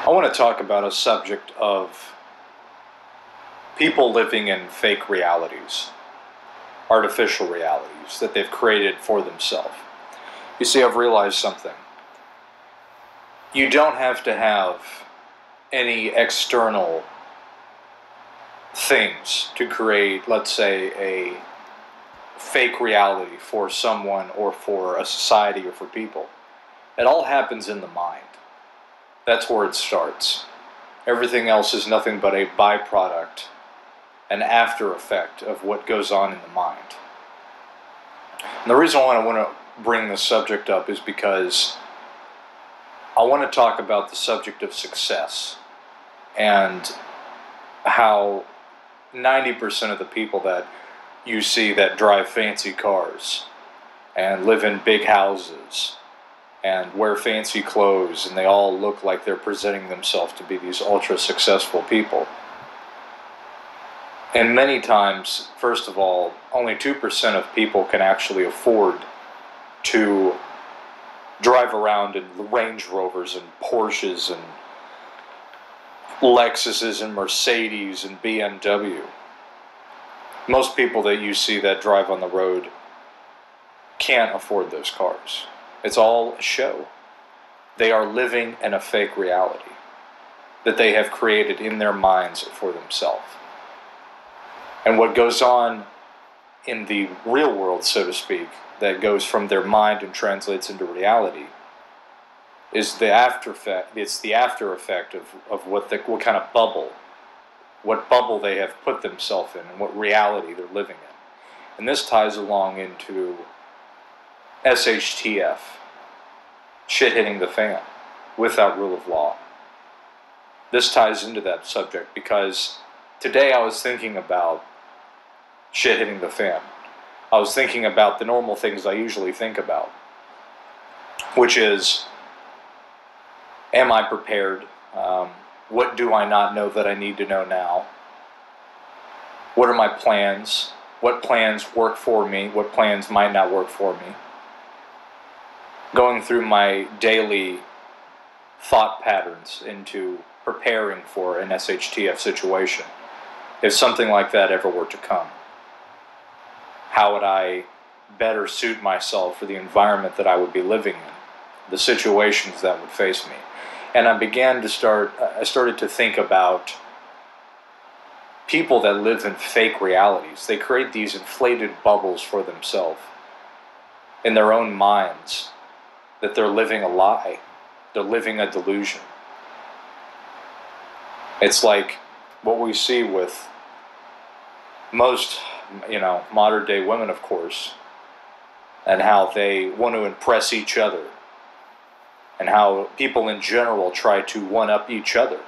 I want to talk about a subject of people living in fake realities, artificial realities that they've created for themselves. You see, I've realized something. You don't have to have any external things to create, let's say, a fake reality for someone or for a society or for people. It all happens in the mind. That's where it starts. Everything else is nothing but a byproduct, an after effect of what goes on in the mind. And the reason why I want to bring this subject up is because I want to talk about the subject of success and how 90% of the people that you see that drive fancy cars and live in big houses and wear fancy clothes, and they all look like they're presenting themselves to be these ultra successful people. And many times, first of all, only 2% of people can actually afford to drive around in Range Rovers and Porsches and Lexuses and Mercedes and BMW. Most people that you see that drive on the road can't afford those cars. It's all a show. They are living in a fake reality that they have created in their minds for themselves. And what goes on in the real world, so to speak, that goes from their mind and translates into reality is the after effect. It's the after effect of what kind of bubble, what bubble they have put themselves in and what reality they're living in. And this ties along into Shtf, shit hitting the fan, without rule of law. This ties into that subject because today I was thinking about shit hitting the fan. I was thinking about the normal things I usually think about, which is, am I prepared? What do I not know that I need to know now? What are my plans? What plans work for me? What plans might not work for me? Going through my daily thought patterns into preparing for an Shtf situation. If something like that ever were to come, how would I better suit myself for the environment that I would be living in, the situations that would face me? And I started to think about people that live in fake realities. They create these inflated bubbles for themselves in their own minds, that they're living a lie, they're living a delusion. It's like what we see with most, modern day women, of course, and how they want to impress each other, and how people in general try to one-up each other.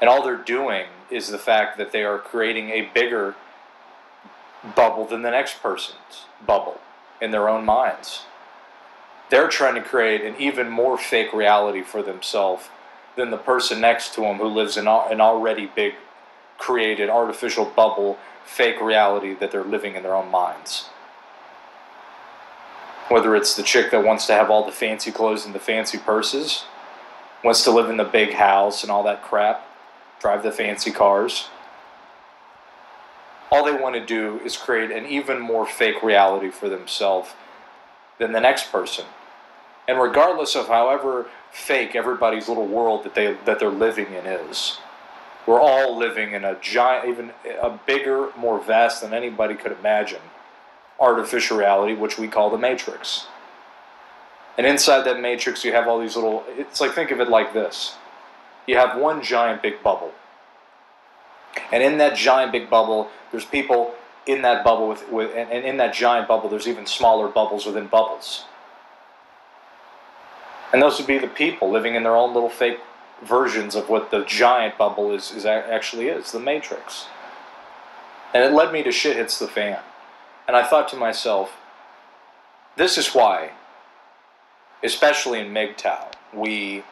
And all they're doing is the fact that they are creating a bigger bubble than the next person's bubble in their own minds. They're trying to create an even more fake reality for themselves than the person next to them who lives in an already big, created, artificial bubble, fake reality that they're living in their own minds. Whether it's the chick that wants to have all the fancy clothes and the fancy purses, wants to live in the big house and all that crap, drive the fancy cars. All they want to do is create an even more fake reality for themselves than the next person. And regardless of however fake everybody's little world that they're living in is, we're all living in a giant, even a bigger, more vast than anybody could imagine, artificial reality, which we call the Matrix. And inside that Matrix, you have all these little, it's like, think of it like this. You have one giant big bubble. And in that giant big bubble, there's people in that bubble and in that giant bubble, there's even smaller bubbles within bubbles. And those would be the people living in their own little fake versions of what the giant bubble actually is, the Matrix. And it led me to shit hits the fan. And I thought to myself, this is why, especially in MGTOW, we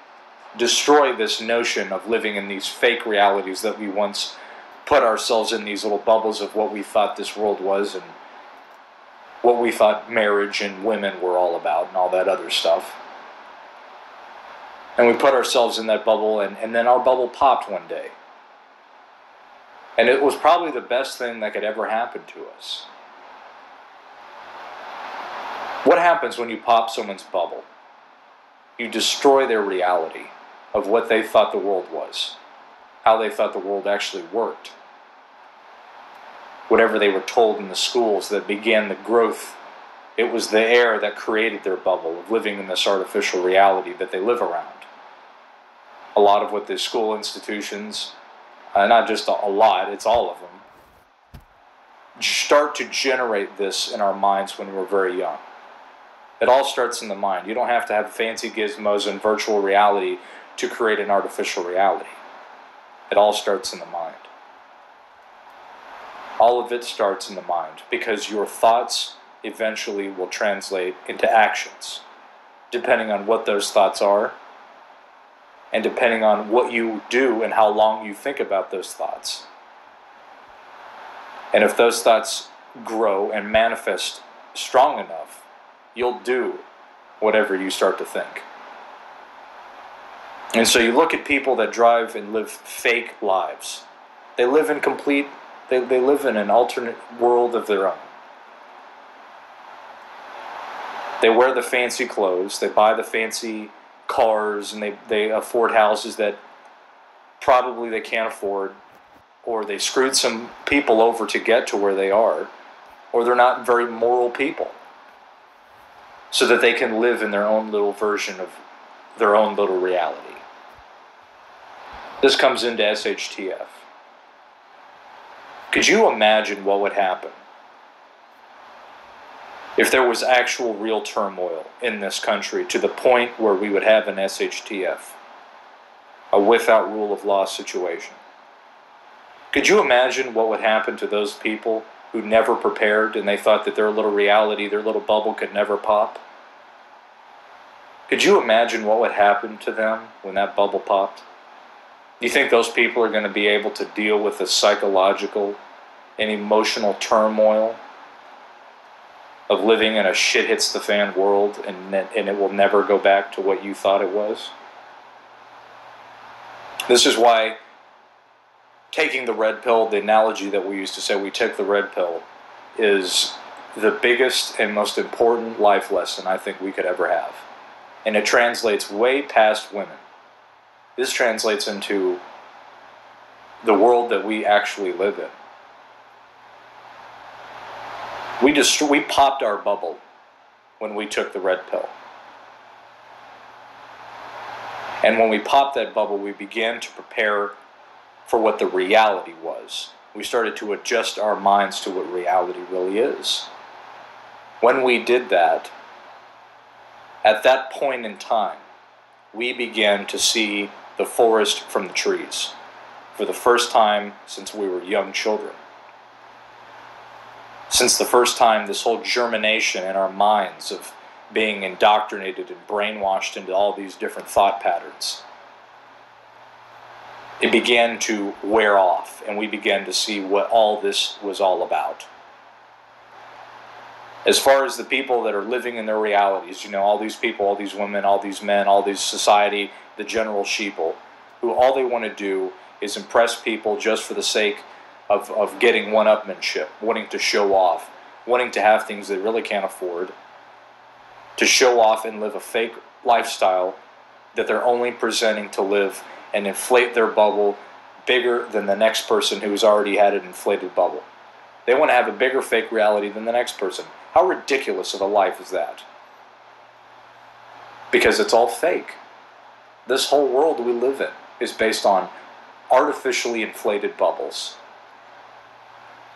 destroy this notion of living in these fake realities that we once put ourselves in, these little bubbles of what we thought this world was and what we thought marriage and women were all about and all that other stuff. And we put ourselves in that bubble, and then our bubble popped one day. And it was probably the best thing that could ever happen to us. What happens when you pop someone's bubble? You destroy their reality of what they thought the world was, how they thought the world actually worked. Whatever they were told in the schools that began the growth, it was the air that created their bubble of living in this artificial reality that they live around. A lot of what the school institutions, not just a lot, it's all of them, start to generate this in our minds when we're very young. It all starts in the mind. You don't have to have fancy gizmos and virtual reality to create an artificial reality. It all starts in the mind. All of it starts in the mind, because your thoughts eventually will translate into actions, depending on what those thoughts are, and depending on what you do and how long you think about those thoughts. And if those thoughts grow and manifest strong enough, you'll do whatever you start to think. And so you look at people that drive and live fake lives. They live in they live in an alternate world of their own. They wear the fancy clothes, they buy the fancy cars, and they afford houses that probably they can't afford, or they screwed some people over to get to where they are, or they're not very moral people, so that they can live in their own little version of their own little reality. This comes into Shtf. Could you imagine what would happen if there was actual real turmoil in this country to the point where we would have an Shtf, a without rule of law situation? Could you imagine what would happen to those people who never prepared and they thought that their little reality, their little bubble could never pop? Could you imagine what would happen to them when that bubble popped? Do you think those people are going to be able to deal with the psychological and emotional turmoil of living in a shit-hits-the-fan world, and it will never go back to what you thought it was? This is why taking the red pill, the analogy that we used to say we took the red pill, is the biggest and most important life lesson I think we could ever have. And it translates way past women. This translates into the world that we actually live in. We popped our bubble when we took the red pill. And when we popped that bubble, we began to prepare for what the reality was. We started to adjust our minds to what reality really is. When we did that, at that point in time, we began to see the forest from the trees for the first time since we were young children. Since the first time this whole germination in our minds of being indoctrinated and brainwashed into all these different thought patterns, it began to wear off, and we began to see what all this was all about. As far as the people that are living in their realities, all these people, all these women, all these men, all these society, the general sheeple, who all they want to do is impress people just for the sake of getting one-upmanship, wanting to show off, wanting to have things they really can't afford, to show off and live a fake lifestyle that they're only presenting to live and inflate their bubble bigger than the next person who's already had an inflated bubble. They want to have a bigger fake reality than the next person. How ridiculous of a life is that? Because it's all fake. This whole world we live in is based on artificially inflated bubbles.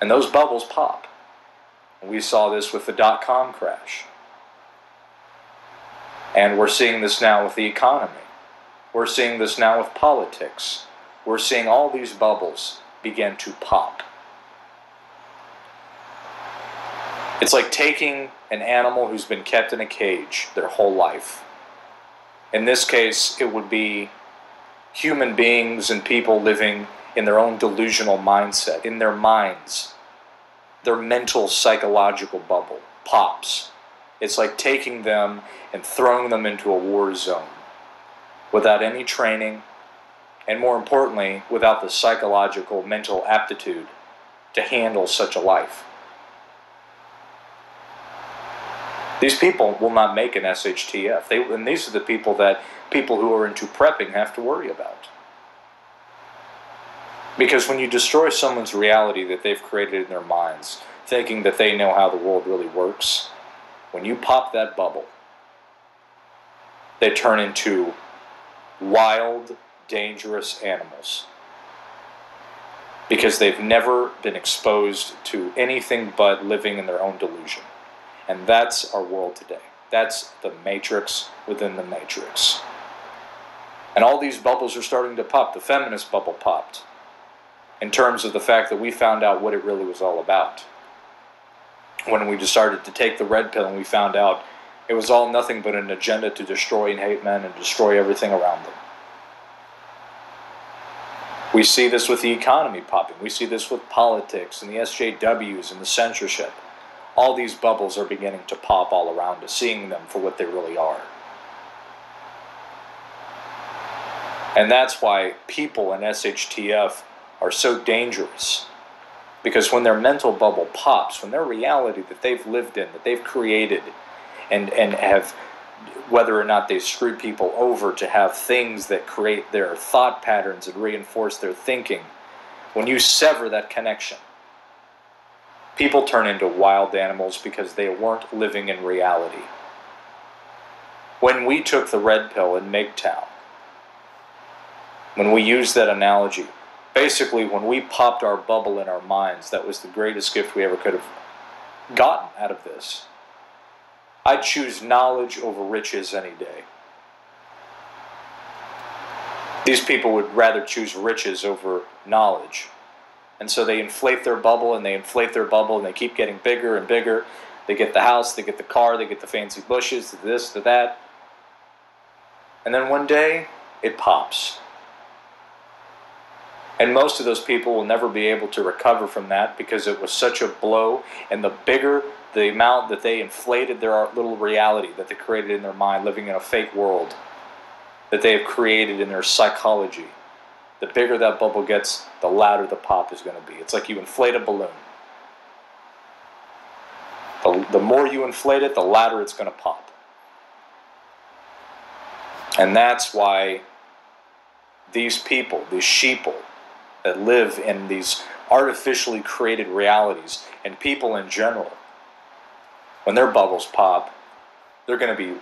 And those bubbles pop. We saw this with the .com crash. And we're seeing this now with the economy. We're seeing this now with politics. We're seeing all these bubbles begin to pop. It's like taking an animal who's been kept in a cage their whole life. In this case, it would be human beings and people living in their own delusional mindset, in their minds. Their mental, psychological bubble pops. It's like taking them and throwing them into a war zone, without any training, and more importantly, without the psychological, mental aptitude to handle such a life. These people will not make an SHTF. And these are the people who are into prepping have to worry about. Because when you destroy someone's reality that they've created in their minds, thinking that they know how the world really works, when you pop that bubble, they turn into wild, dangerous animals. Because they've never been exposed to anything but living in their own delusion. And that's our world today. That's the matrix within the matrix. And all these bubbles are starting to pop. The feminist bubble popped, in terms of the fact that we found out what it really was all about. When we decided to take the red pill and we found out it was all nothing but an agenda to destroy and hate men and destroy everything around them. We see this with the economy popping. We see this with politics and the SJWs and the censorship. All these bubbles are beginning to pop all around us, seeing them for what they really are. And that's why people in SHTF are so dangerous. Because when their mental bubble pops, when their reality that they've lived in, that they've created, and have, whether or not they screw people over to have things that create their thought patterns and reinforce their thinking, when you sever that connection, people turn into wild animals because they weren't living in reality. When we took the red pill in MGTOW, when we used that analogy, basically when we popped our bubble in our minds, that was the greatest gift we ever could have gotten out of this. I'd choose knowledge over riches any day. These people would rather choose riches over knowledge. And so they inflate their bubble, and they inflate their bubble, and they keep getting bigger and bigger. They get the house, they get the car, they get the fancy bushes, the this, the that. And then one day, it pops. And most of those people will never be able to recover from that because it was such a blow, and the bigger the amount that they inflated their little reality that they created in their mind, living in a fake world that they have created in their psychology, the bigger that bubble gets, the louder the pop is going to be. It's like you inflate a balloon. The more you inflate it, the louder it's going to pop. And that's why these people, these sheeple that live in these artificially created realities, and people in general, when their bubbles pop, they're going to be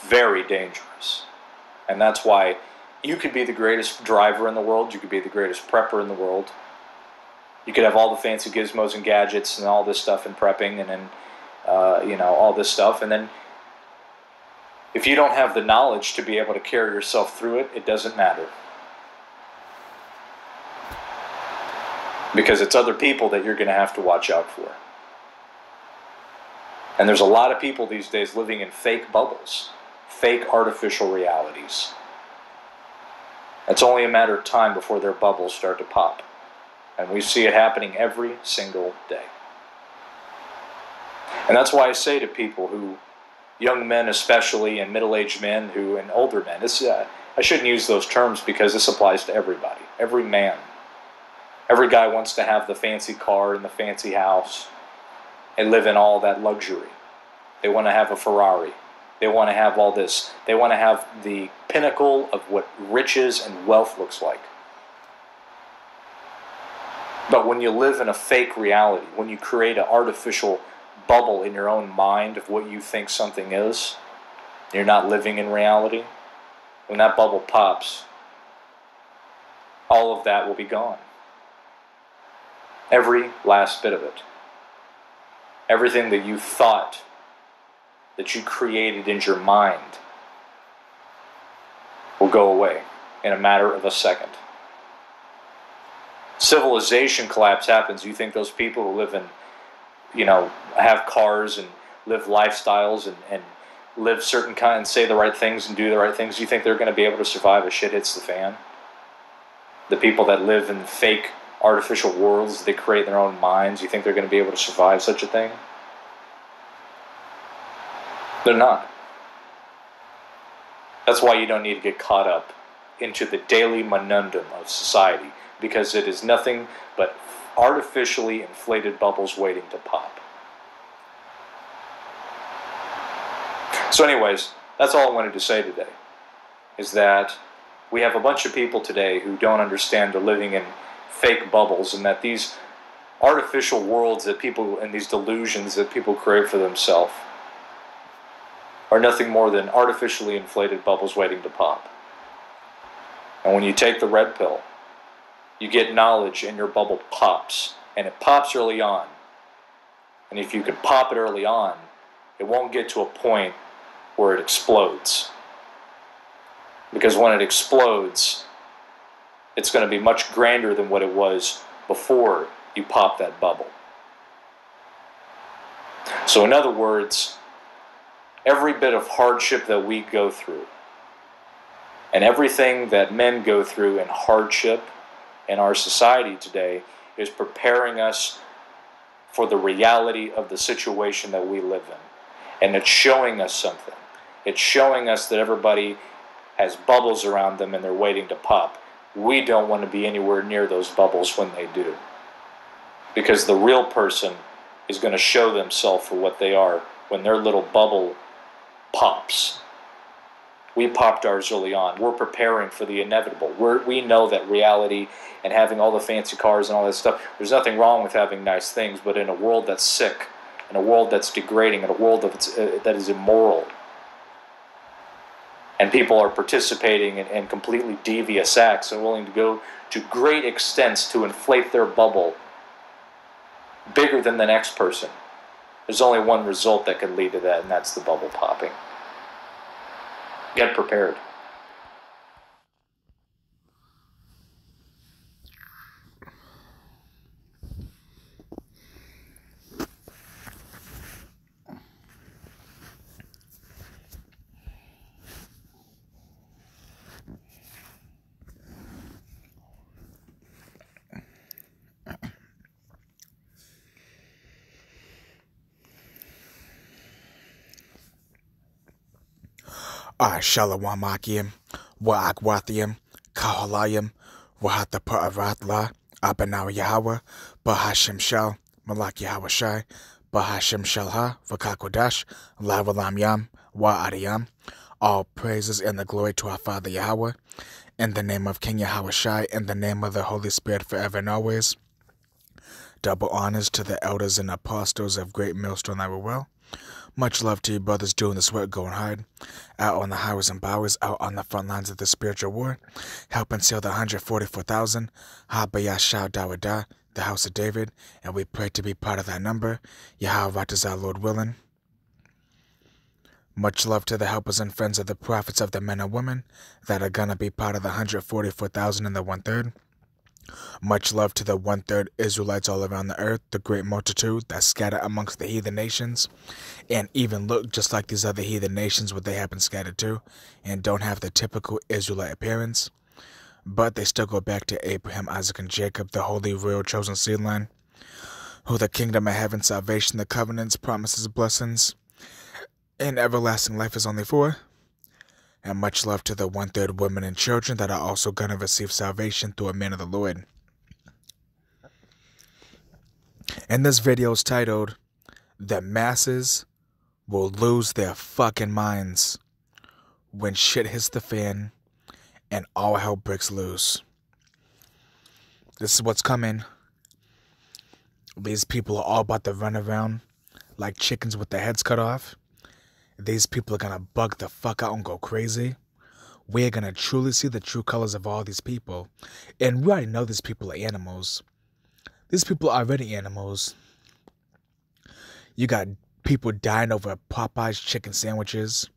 very dangerous. And that's why you could be the greatest driver in the world, you could be the greatest prepper in the world, you could have all the fancy gizmos and gadgets and all this stuff in prepping, and then, all this stuff, and then if you don't have the knowledge to be able to carry yourself through it, it doesn't matter. Because it's other people that you're going to have to watch out for. And there's a lot of people these days living in fake bubbles, fake artificial realities. It's only a matter of time before their bubbles start to pop. And we see it happening every single day. And that's why I say to people who, young men especially, and middle-aged men and older men, I shouldn't use those terms because this applies to everybody, every man. Every guy wants to have the fancy car and the fancy house and live in all that luxury. They want to have a Ferrari. They want to have all this. They want to have the pinnacle of what riches and wealth looks like. But when you live in a fake reality, when you create an artificial bubble in your own mind of what you think something is, you're not living in reality, when that bubble pops, all of that will be gone. Every last bit of it. Everything that you thought, that you created in your mind, will go away in a matter of a second. Civilization collapse happens. You think those people who live in, have cars and live lifestyles and live certain kinds, say the right things and do the right things, you think they're going to be able to survive if shit hits the fan? The people that live in fake artificial worlds they create in their own minds, you think they're going to be able to survive such a thing? They're not. That's why you don't need to get caught up into the daily monundum of society, because it is nothing but artificially inflated bubbles waiting to pop. So anyways, that's all I wanted to say today, is that we have a bunch of people today who don't understand they're living in fake bubbles, and that these artificial worlds that people, and these delusions that people create for themselves, are nothing more than artificially inflated bubbles waiting to pop. And when you take the red pill, you get knowledge and your bubble pops. And it pops early on. And if you can pop it early on, it won't get to a point where it explodes. Because when it explodes, it's going to be much grander than what it was before you pop that bubble. So in other words, every bit of hardship that we go through, and everything that men go through in hardship in our society today, is preparing us for the reality of the situation that we live in. And it's showing us something. It's showing us that everybody has bubbles around them and they're waiting to pop. We don't want to be anywhere near those bubbles when they do. Because the real person is going to show themselves for what they are when their little bubble pops. We popped ours early on. We're preparing for the inevitable. We know that reality and having all the fancy cars and all that stuff, there's nothing wrong with having nice things, but in a world that's sick, in a world that's degrading, in a world that is immoral, and people are participating in completely devious acts and willing to go to great extents to inflate their bubble bigger than the next person, there's only one result that could lead to that, and that's the bubble popping. Get prepared. Shalom Akim, Wa Akwathium, Kahalayim, Wahata Pa'aratla, Abanaw Yahweh, Bahashim Shal, Malak Yahweh Shai, Bahashim Shalha, Vakakodash, Lavalam Yam, Wa Ariyam. All praises and the glory to our Father Yahweh, in the name of King Yahweh Shai, in the name of the Holy Spirit forever and always. Double honors to the elders and apostles of Great Millstone I will well. Much love to you brothers doing this work, going hard, out on the highways and byways, out on the front lines of the spiritual war, helping seal the 144,000, Habayashah Dawadah, the house of David, and we pray to be part of that number, Yahweh is our Lord willing. Much love to the helpers and friends of the prophets of the men and women that are going to be part of the 144,000 and the 1/3. Much love to the 1/3 Israelites all around the earth, the great multitude that scatter amongst the heathen nations, and even look just like these other heathen nations where they have been scattered to, and don't have the typical Israelite appearance, but they still go back to Abraham, Isaac, and Jacob, the holy, royal, chosen seed line, who the kingdom of heaven, salvation, the covenants, promises, blessings, and everlasting life is only for. And much love to the 1/3 women and children that are also going to receive salvation through a man of the Lord. And this video is titled, "The Masses Will Lose Their Fucking Minds When Shit Hits the Fan and All Hell Breaks Loose." This is what's coming. These people are all about to run around like chickens with their heads cut off. These people are going to bug the fuck out and go crazy. We're going to truly see the true colors of all these people. And we already know these people are animals. These people are already animals. You got people dying over Popeye's chicken sandwiches.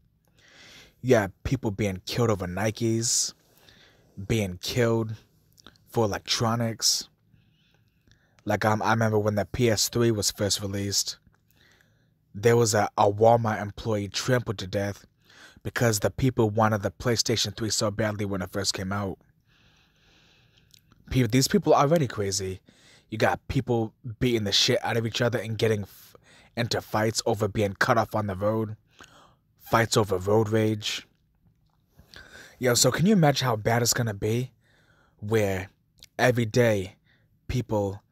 You got people being killed over Nikes. Being killed for electronics. Like I remember when the PS3 was first released. There was a Walmart employee trampled to death because the people wanted the PlayStation 3 so badly when it first came out. These people are already crazy. You got people beating the shit out of each other and getting into fights over being cut off on the road. Fights over road rage. Yo, so can you imagine how bad it's gonna be where every day people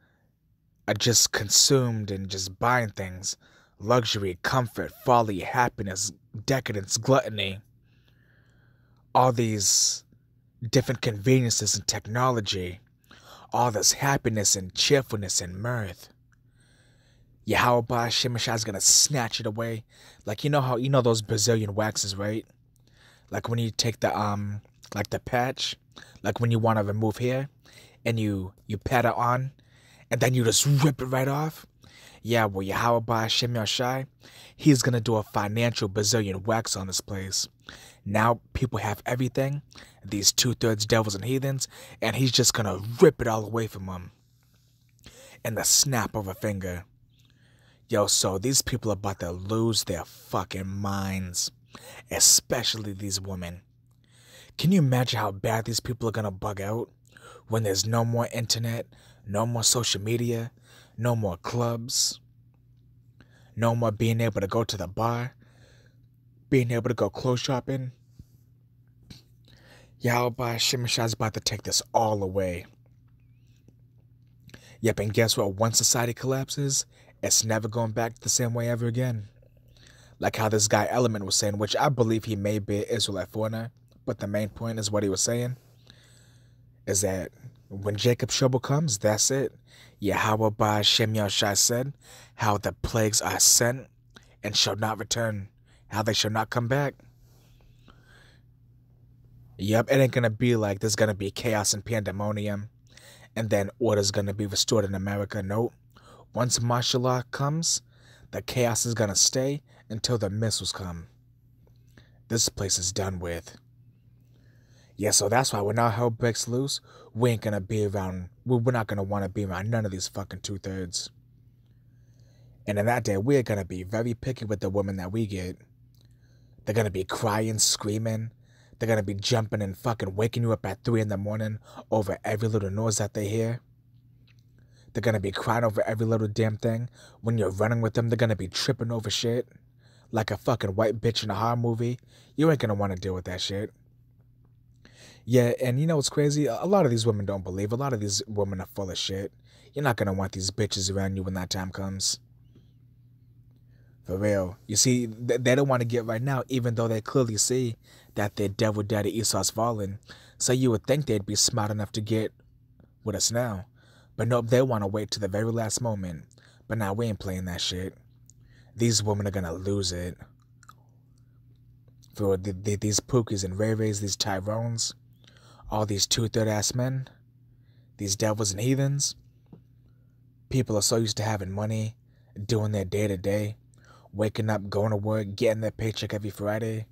are just consumed and just buying things? Luxury, comfort, folly, happiness, decadence, gluttony, all these different conveniences and technology, all this happiness and cheerfulness and mirth. Yahweh Shemashai's gonna snatch it away. Like, you know how, you know those Brazilian waxes, right? Like when you take the like the patch, like when you want to remove hair, and you pat it on, and then you just rip it right off. Yeah, well, Yahweh Shem Yashai, he's gonna do a financial Brazilian wax on this place. Now people have everything, these 2/3 devils and heathens, and he's just gonna rip it all away from them in the snap of a finger. Yo, so these people are about to lose their fucking minds, especially these women. Can you imagine how bad these people are gonna bug out when there's no more internet, no more social media, no more clubs, no more being able to go to the bar, being able to go clothes shopping? Yahweh Shemashai's about to take this all away. Yep, and guess what? Once society collapses, it's never going back the same way ever again. Like how this guy Element was saying, which I believe he may be an Israelite foreigner, but the main point is what he was saying is that when Jacob's trouble comes, that's it. Yahweh by Shem Yahshai said how the plagues are sent and shall not return, how they shall not come back. Yep, it ain't gonna be like there's gonna be chaos and pandemonium and then order's gonna be restored in America. Nope. Once martial law comes, the chaos is gonna stay until the missiles come. This place is done with. Yeah, so that's why when our hell breaks loose, we ain't gonna be around, we're not gonna wanna be around none of these fucking 2/3. And in that day, we're gonna be very picky with the women that we get. They're gonna be crying, screaming. They're gonna be jumping and fucking waking you up at 3 in the morning over every little noise that they hear. They're gonna be crying over every little damn thing. When you're running with them, they're gonna be tripping over shit. Like a fucking white bitch in a horror movie. You ain't gonna wanna deal with that shit. Yeah, and you know what's crazy? A lot of these women don't believe. A lot of these women are full of shit. You're not gonna want these bitches around you when that time comes. For real. You see, they don't want to get right now, even though they clearly see that their devil daddy Esau's fallen. So you would think they'd be smart enough to get with us now. But nope, they want to wait to the very last moment. But now we ain't playing that shit. These women are gonna lose it. For these Pookies and Ray Rays, these Tyrones, all these 2/3 ass men, these devils and heathens. People are so used to having money, doing their day to day, waking up, going to work, getting their paycheck every Friday,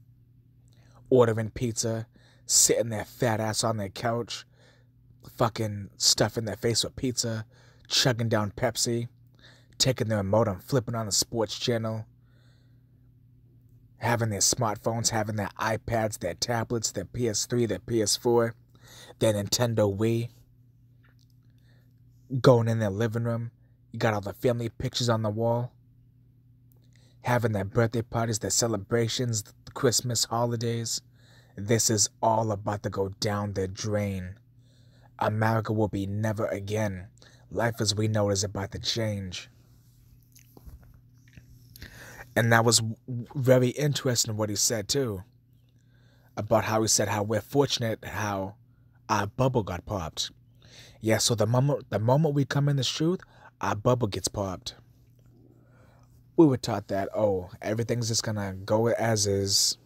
ordering pizza, sitting their fat ass on their couch, fucking stuffing their face with pizza, chugging down Pepsi, taking their remote and flipping on the sports channel, having their smartphones, having their iPads, their tablets, their PS3, their PS4, their Nintendo Wii, going in their living room. You got all the family pictures on the wall, having their birthday parties, their celebrations, the Christmas holidays. This is all about to go down the drain. America will be never again. Life as we know it is about to change. And that was very interesting what he said too. About how he said how we're fortunate how our bubble got popped. Yeah, so the moment we come in this truth, our bubble gets popped. We were taught that, oh, everything's just gonna go as is.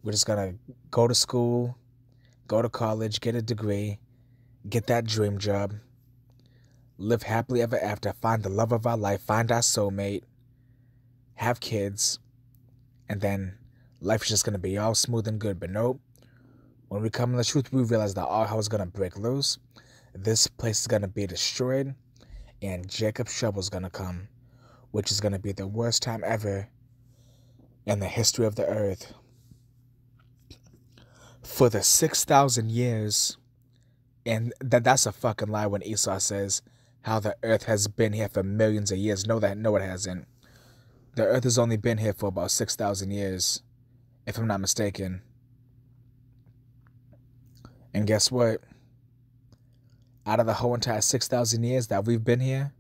We're just gonna go to school, go to college, get a degree, get that dream job, live happily ever after, find the love of our life, find our soulmate, have kids, and then life's just gonna be all smooth and good. But nope. When we come in the truth, we realize that all hell is gonna break loose. This place is gonna be destroyed, and Jacob's trouble is gonna come, which is gonna be the worst time ever in the history of the earth. For the 6,000 years, and that's a fucking lie when Esau says how the earth has been here for millions of years. No, it hasn't. The earth has only been here for about 6,000 years, if I'm not mistaken. And guess what? Out of the whole entire 6,000 years that we've been here,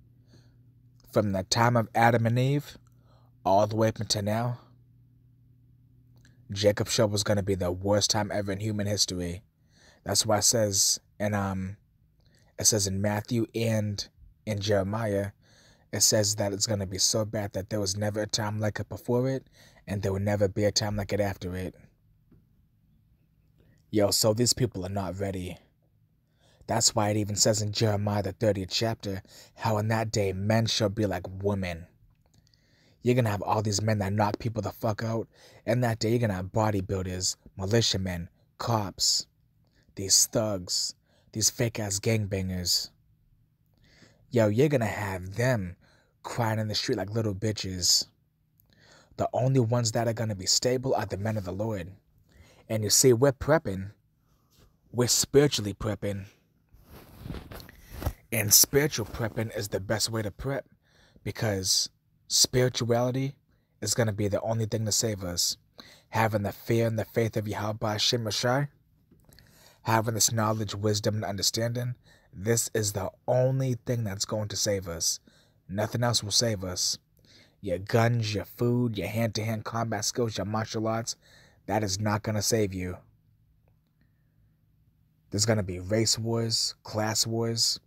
from the time of Adam and Eve, all the way up until now, Jacob's trouble is going to be the worst time ever in human history. That's why it says in Matthew and in Jeremiah, it says that it's going to be so bad that there was never a time like it before it, and there will never be a time like it after it. Yo, so these people are not ready. That's why it even says in Jeremiah, the 30th chapter, how in that day men shall be like women. You're going to have all these men that knock people the fuck out. And that day you're going to have bodybuilders, militiamen, cops, these thugs, these fake-ass gangbangers. Yo, you're going to have them crying in the street like little bitches. The only ones that are going to be stable are the men of the Lord. And you see, we're prepping. We're spiritually prepping. And spiritual prepping is the best way to prep. Because spirituality is going to be the only thing to save us. Having the fear and the faith of Yahweh Hashem Mashai, having this knowledge, wisdom, and understanding, this is the only thing that's going to save us. Nothing else will save us. Your guns, your food, your hand-to-hand combat skills, your martial arts, that is not going to save you. There's going to be race wars, class wars,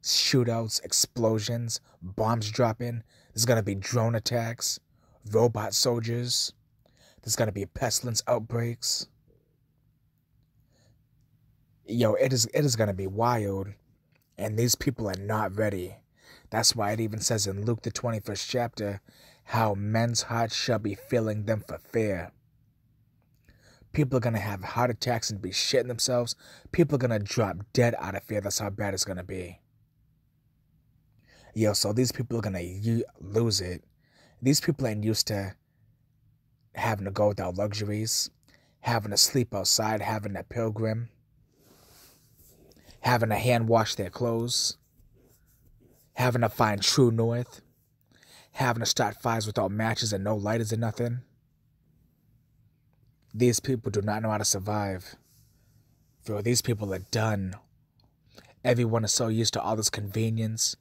shootouts, explosions, bombs dropping. There's going to be drone attacks, robot soldiers. There's going to be pestilence outbreaks. Yo, it is going to be wild. And these people are not ready. That's why it even says in Luke the 21st chapter, how men's hearts shall be filling them for fear. People are going to have heart attacks and be shitting themselves. People are going to drop dead out of fear. That's how bad it's going to be. Yo, so these people are going to lose it. These people ain't used to having to go without luxuries, having to sleep outside, having to pilgrim, having to hand wash their clothes, having to find true north, having to start fires without matches and no lighters and nothing. These people do not know how to survive. Bro, these people are done. Everyone is so used to all this convenience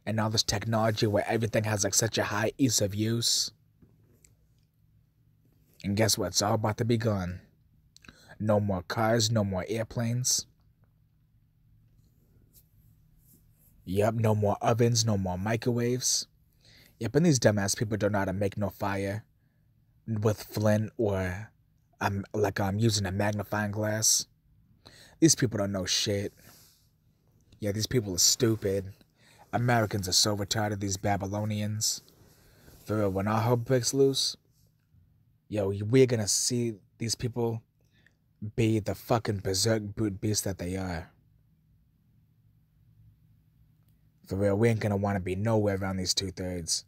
and all this technology where everything has like such a high ease of use. And guess what? It's all about to be gone. No more cars, no more airplanes. Yep, no more ovens, no more microwaves. Yep, and these dumbass people don't know how to make no fire with flint or I'm using a magnifying glass. These people don't know shit. Yeah, these people are stupid. Americans are so retarded, these Babylonians. For real, when our hope breaks loose, yo, we're gonna see these people be the fucking berserk brute beasts that they are. For real, we ain't gonna want to be nowhere around these 2/3.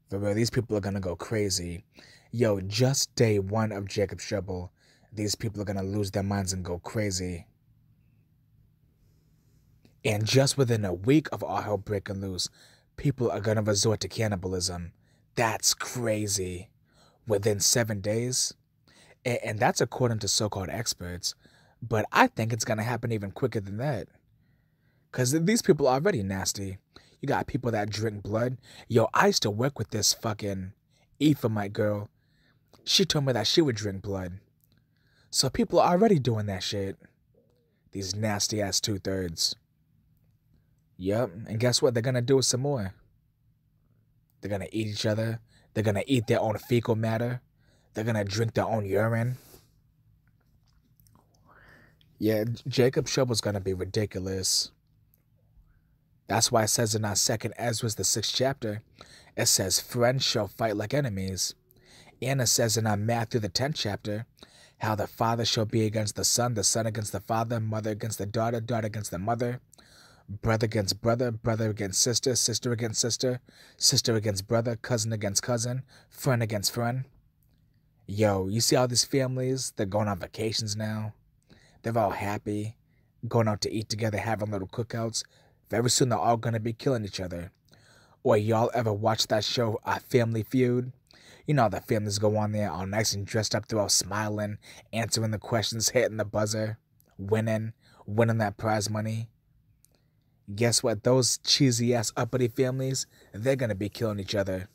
For real, these people are gonna go crazy. Yo, just day one of Jacob's trouble, these people are gonna lose their minds and go crazy. And just within a week of all hell breaking loose, people are gonna resort to cannibalism. That's crazy. Within 7 days. And that's according to so-called experts. But I think it's gonna happen even quicker than that. Because these people are already nasty. You got people that drink blood. Yo, I used to work with this fucking Ephraimite girl. She told me that she would drink blood. So people are already doing that shit. These nasty ass 2/3. Yep, and guess what? They're gonna do it some more. They're gonna eat each other. They're gonna eat their own fecal matter. They're gonna drink their own urine. Yeah, Jacob's trouble's gonna be ridiculous. That's why it says in our second Ezra, the 6th chapter, it says, friends shall fight like enemies. And it says in our Matthew, the 10th chapter, how the father shall be against the son against the father, mother against the daughter, daughter against the mother, brother against brother, brother against sister, sister against sister, sister against brother, cousin against cousin, friend against friend. Yo, you see all these families? They're going on vacations now. They're all happy, going out to eat together, having little cookouts. Very soon they're all going to be killing each other. Or y'all ever watch that show, Family Feud? You know how the families go on there all nice and dressed up, they're all smiling, answering the questions, hitting the buzzer. winning that prize money. Guess what? Those cheesy ass uppity families, they're gonna be killing each other.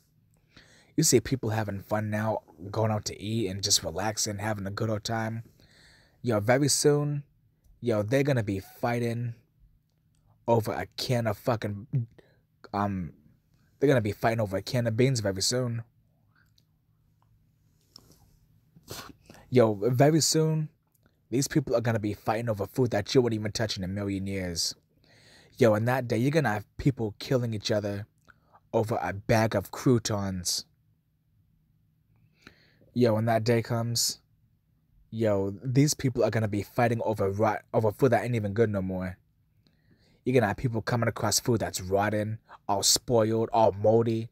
You see people having fun now, going out to eat and just relaxing, having a good old time. Yo, very soon, they're gonna be fighting over a can of fucking they're gonna be fighting over a can of beans very soon. Yo, very soon, these people are gonna be fighting over food that you wouldn't even touch in a million years. Yo, in that day, you're gonna have people killing each other over a bag of croutons. Yo, when that day comes, these people are gonna be fighting over food that ain't even good no more. You're gonna have people coming across food that's rotten, all spoiled, all moldy,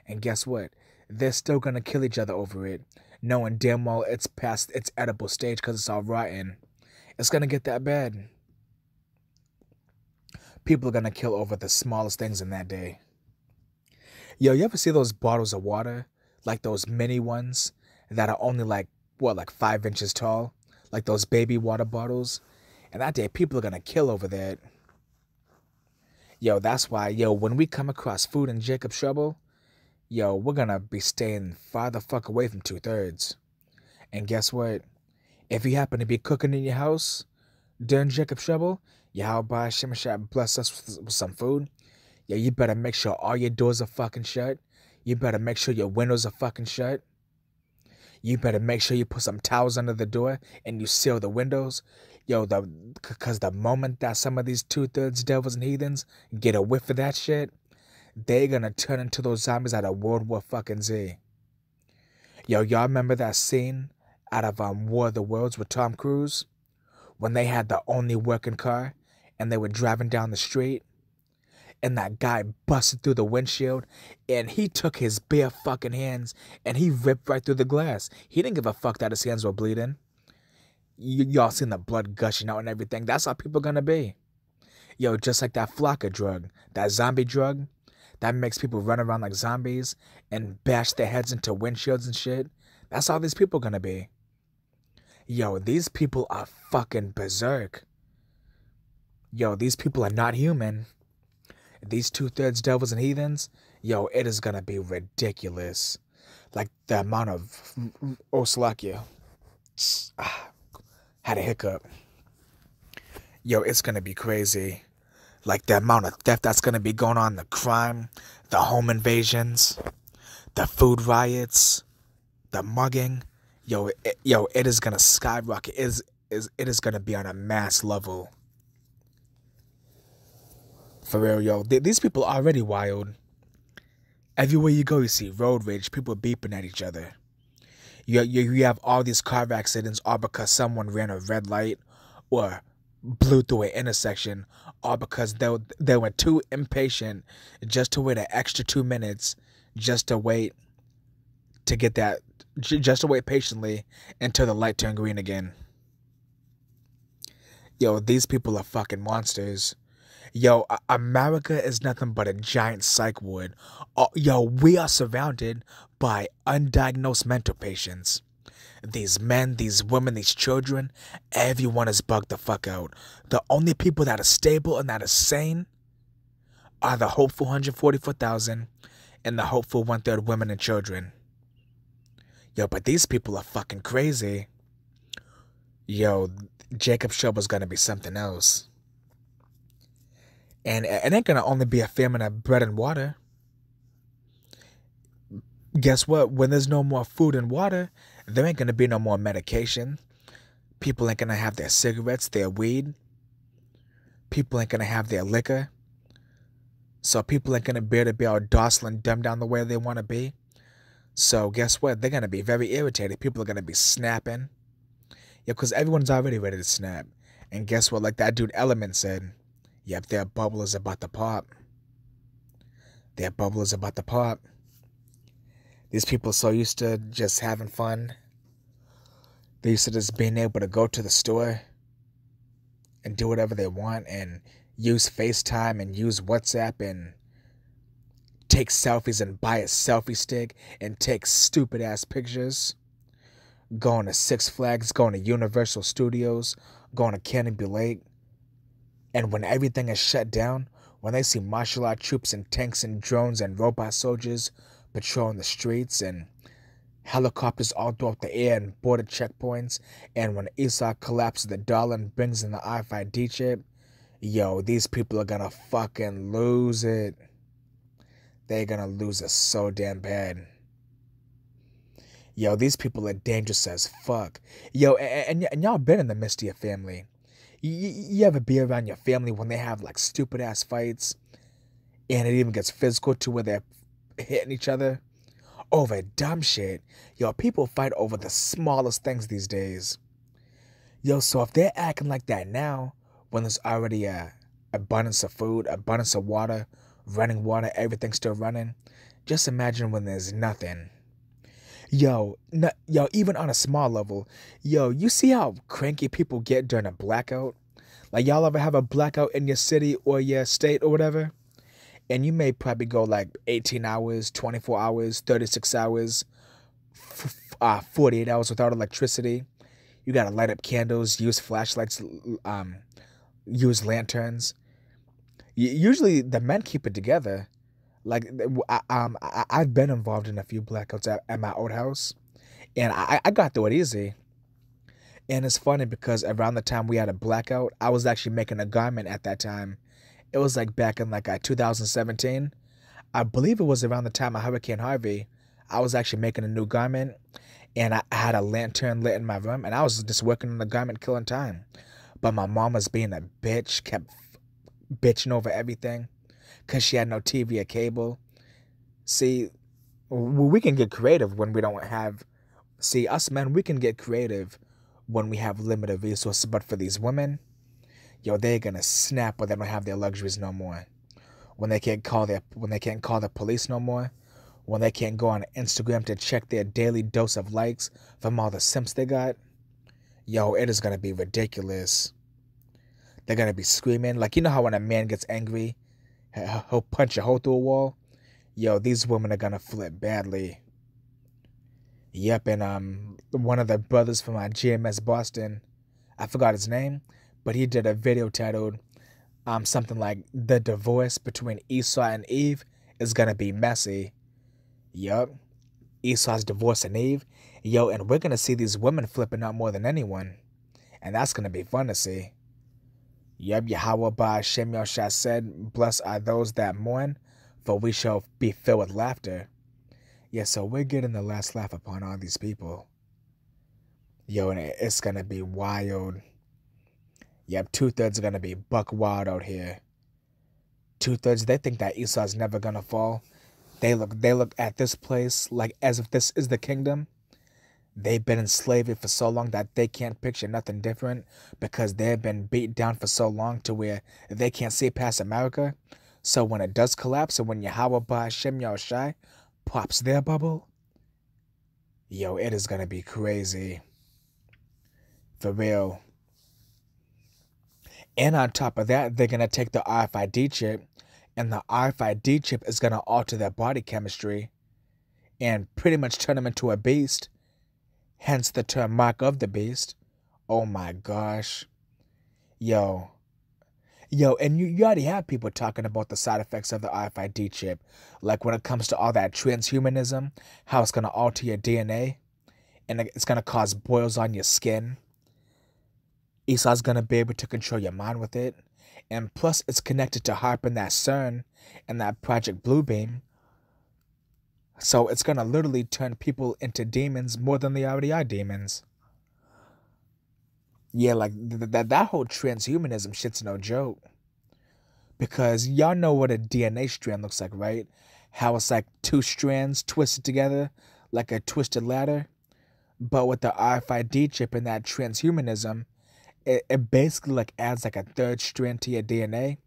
and guess what? They're still gonna kill each other over it, knowing damn well it's past its edible stage because it's all rotten. It's gonna get that bad. People are gonna kill over the smallest things in that day. Yo, you ever see those bottles of water? Like those mini ones that are only like 5 inches tall? Like those baby water bottles? And that day, people are gonna kill over that. Yo, that's why, when we come across food in Jacob's Trouble, we're gonna be staying far the fuck away from 2/3. And guess what? If you happen to be cooking in your house during Jacob's Trouble, Yahweh Shemashah bless us with some food. You better make sure all your doors are fucking shut. You better make sure your windows are fucking shut. You better make sure you put some towels under the door and you seal the windows. Because the moment that some of these 2/3 devils and heathens get a whiff of that shit, they're gonna turn into those zombies out of World War fucking Z. Y'all remember that scene out of War of the Worlds with Tom Cruise? When they had the only working car and they were driving down the street and that guy busted through the windshield and he took his bare fucking hands and he ripped right through the glass. He didn't give a fuck that his hands were bleeding. Y'all seen the blood gushing out and everything. That's how people gonna be. Just like that Flocka drug, that zombie drug that makes people run around like zombies and bash their heads into windshields and shit. That's how these people gonna be. These people are fucking berserk. These people are not human. These 2/3 devils and heathens, it is gonna be ridiculous. Like the amount of Osalakia. Had a hiccup. It's gonna be crazy. Like the amount of theft that's gonna be going on, the crime, the home invasions, the food riots, the mugging. It is gonna skyrocket. It is gonna be on a mass level. For real, these people are already wild. Everywhere you go, you see road rage, people beeping at each other. You have all these car accidents all because someone ran a red light or blew through an intersection, all because they were too impatient just to wait an extra 2 minutes just to wait patiently until the light turned green again. These people are fucking monsters. America is nothing but a giant psych ward. We are surrounded by undiagnosed mental patients. These men, these women, these children, everyone is bugged the fuck out. The only people that are stable and that are sane are the hopeful 144,000 and the hopeful 1/3 women and children. But these people are fucking crazy. Jacob's Trouble's gonna be something else. And it ain't gonna only be a famine of bread and water. Guess what? When there's no more food and water, there ain't gonna be no more medication. People ain't gonna have their cigarettes, their weed. People ain't gonna have their liquor. So people ain't gonna be able to be all docile and dumbed down the way they want to be. So guess what? They're gonna be very irritated. People are gonna be snapping. Because everyone's already ready to snap. And guess what? Like that dude Element said, yep, their bubble is about to pop. Their bubble is about to pop. These people are so used to just having fun. They're used to just being able to go to the store and do whatever they want and use FaceTime and use WhatsApp and take selfies and buy a selfie stick and take stupid ass pictures. going to Six Flags, going to Universal Studios, going to Canopy Lake. And when everything is shut down, when they see martial art troops and tanks and drones and robot soldiers patrolling the streets and helicopters all throughout the air and border checkpoints, and when Esau collapses the dollar and brings in the RFID chip, yo, these people are gonna fucking lose it. They're gonna lose it so damn bad. Yo, these people are dangerous as fuck. Yo, and y'all been in the midst of your family. You ever be around your family when they have like stupid ass fights and it even gets physical to where they're hitting each other over dumb shit? Yo, people fight over the smallest things these days. Yo, so if they're acting like that now, when there's already a abundance of food, abundance of water, running water, everything's still running, just imagine when there's nothing. Yo, even on a small level, yo, you see how cranky people get during a blackout? Like, y'all ever have a blackout in your city or your state or whatever? And you may probably go like 18 hours, 24 hours, 36 hours, 48 hours without electricity. You gotta light up candles, use flashlights, use lanterns. Usually the men keep it together. Like, I've been involved in a few blackouts at my old house, and I got through it easy. And it's funny because around the time we had a blackout, I was actually making a garment at that time. It was like back in like 2017. I believe it was around the time of Hurricane Harvey. I was actually making a new garment, and I had a lantern lit in my room, and I was just working on the garment, killing time. But my mom was being a bitch, kept bitching over everything, because she had no TV or cable. See, we can get creative when we don't have... See, us men, we can get creative when we have limited resources. But for these women, yo, they're gonna snap when they don't have their luxuries no more. When they can't call the police no more. When they can't go on Instagram to check their daily dose of likes from all the simps they got. Yo, it is gonna be ridiculous. They're gonna be screaming. Like, you know how when a man gets angry, he'll punch a hole through a wall? Yo, these women are gonna flip badly. Yep, and one of the brothers from GMS Boston, I forgot his name, but he did a video titled something like "The Divorce Between Esau and Eve is Gonna Be Messy." Yup, Esau's divorcing Eve. Yo, and we're gonna see these women flipping out more than anyone, and that's gonna be fun to see. Yep, Yahweh Ba'Shem Yoshua said, "Blessed are those that mourn, for we shall be filled with laughter." Yeah, so we're getting the last laugh upon all these people. Yo, and it's gonna be wild. Yep, 2/3 are gonna be buck wild out here. 2/3, they think that Esau's never gonna fall. They look at this place like as if this is the kingdom. They've been in slavery for so long that they can't picture nothing different because they've been beat down for so long to where they can't see past America. So when it does collapse and when Yahweh Ba'Shem Yahushai pops their bubble, yo, it is gonna be crazy. For real. And on top of that, they're gonna take the RFID chip, and the RFID chip is gonna alter their body chemistry and pretty much turn them into a beast. Hence the term mark of the beast. Oh my gosh. Yo, and you already have people talking about the side effects of the RFID chip. Like when it comes to all that transhumanism, how it's going to alter your DNA, and it's going to cause boils on your skin. Esau's going to be able to control your mind with it. And plus, it's connected to HARP and that CERN and that Project Bluebeam. So it's going to literally turn people into demons more than they already are demons. Yeah, like that whole transhumanism shit's no joke. Because y'all know what a DNA strand looks like, right? How it's like two strands twisted together like a twisted ladder. But with the RFID chip and that transhumanism, it basically like adds like a third strand to your DNA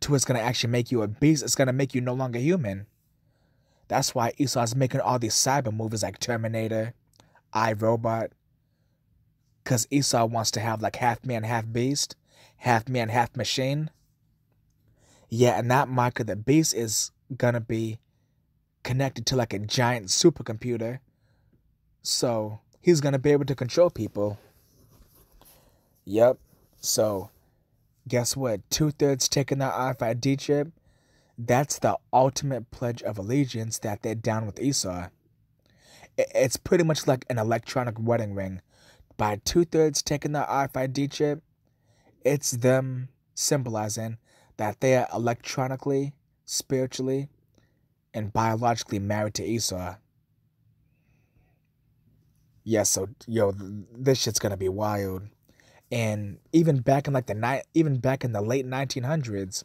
to it's going to actually make you a beast. It's going to make you no longer human. That's why Esau's making all these cyber movies like Terminator, iRobot. Because Esau wants to have like half man, half beast, half man, half machine. Yeah, and that mark of the beast is going to be connected to like a giant supercomputer. So he's going to be able to control people. Yep. So, guess what? 2/3 taking that RFID chip. That's the ultimate pledge of allegiance that they're down with Esau. It's pretty much like an electronic wedding ring. By 2/3 taking the RFID chip, it's them symbolizing that they are electronically, spiritually, and biologically married to Esau. Yeah, so this shit's gonna be wild. And even back in the late 1900s,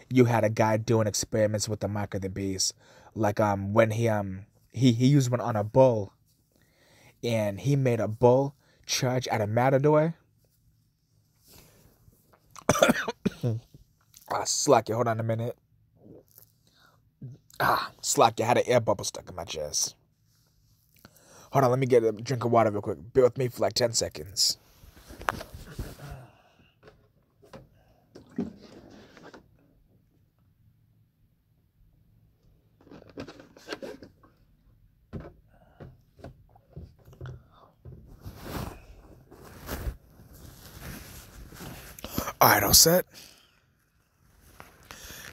you had a guy doing experiments with the mark of the beast. Like when he used one on a bull, and he made a bull charge at a matador. Slack you, hold on a minute. Slack you, had an air bubble stuck in my chest. Hold on, let me get a drink of water real quick. Bear with me for like 10 seconds. Alright, all set?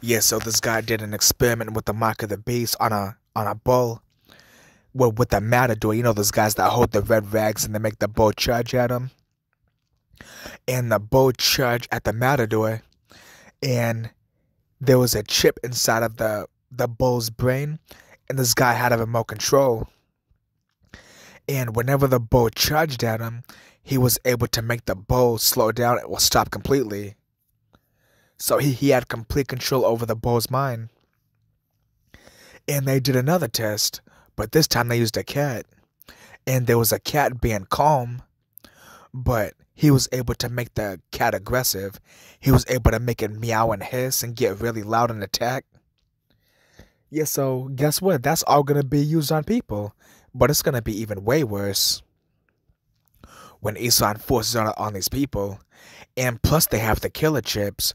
Yeah, so this guy did an experiment with the mark of the beast on a bull. Well, with the matador, you know those guys that hold the red rags and they make the bull charge at him? And the bull charged at the matador, and there was a chip inside of the bull's brain, and this guy had a remote control. And whenever the bull charged at him, he was able to make the bull slow down or stop completely. So he had complete control over the bull's mind. And they did another test, but this time they used a cat. And there was a cat being calm, but he was able to make the cat aggressive. He was able to make it meow and hiss and get really loud and attack. Yeah, so guess what? That's all going to be used on people. But it's going to be even way worse when Esau enforces on these people. And plus they have the killer chips,